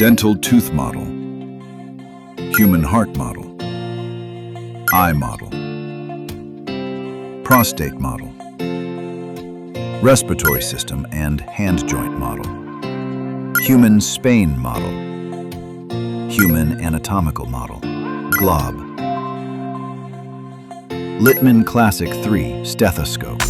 Dental tooth model, human heart model, eye model, prostate model, respiratory system and hand joint model, human spine model, human anatomical model, glob, Littmann Classic 3 stethoscope.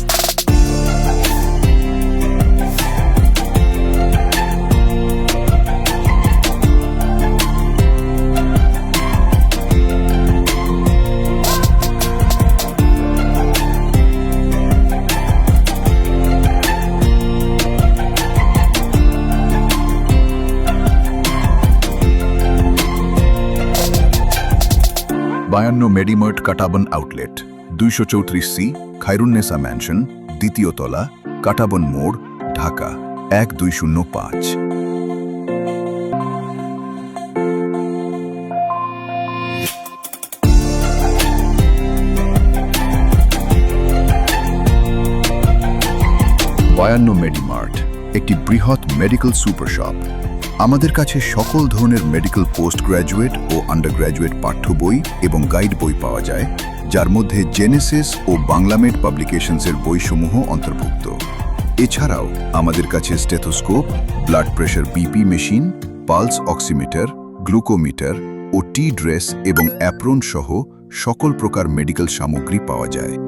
বায়ান্ন Medimart Katabon outlet 234C Khairunnessa mansion দ্বিতীয় তলা কাটাবন মোড় ঢাকা 1205। বায়ান্ন মেডিমার্ট একটি বৃহৎ medical super shop. আমাদের কাছে সকল ধরনের মেডিকেল পোস্ট গ্র্যাজুয়েট ও আন্ডারগ্র্যাজুয়েট পাঠ্য বই এবং গাইড বই পাওয়া যায়, যার মধ্যে জেনেসিস ও বাংলামেড পাবলিকেশনসের বইসমূহ অন্তর্ভুক্ত। এছাড়াও আমাদের কাছে stethoscope, blood pressure BP machine, pulse oximeter, glucometer O T dress এবং অ্যাপ্রন সহ সকল প্রকার মেডিকেল সামগ্রী পাওয়া যায়।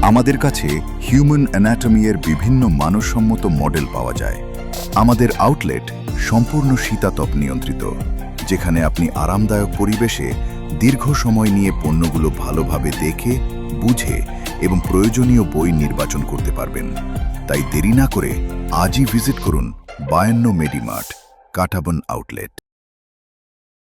আমাদের কাছে হিউম্যান অ্যানাটমি-এর বিভিন্ন মানসম্মত মডেল পাওয়া যায়। আমাদের আউটলেট সম্পূর্ণ শীতাতপ নিয়ন্ত্রিত, যেখানে আপনি আরামদায়ক পরিবেশে দীর্ঘ সময় নিয়ে পণ্যগুলো ভালোভাবে দেখে, বুঝে এবং প্রয়োজনীয় বই নির্বাচন করতে পারবেন। তাই দেরি না করে আজই ভিজিট করুন 52 মেডিমার্ট কাটাবন আউটলেট।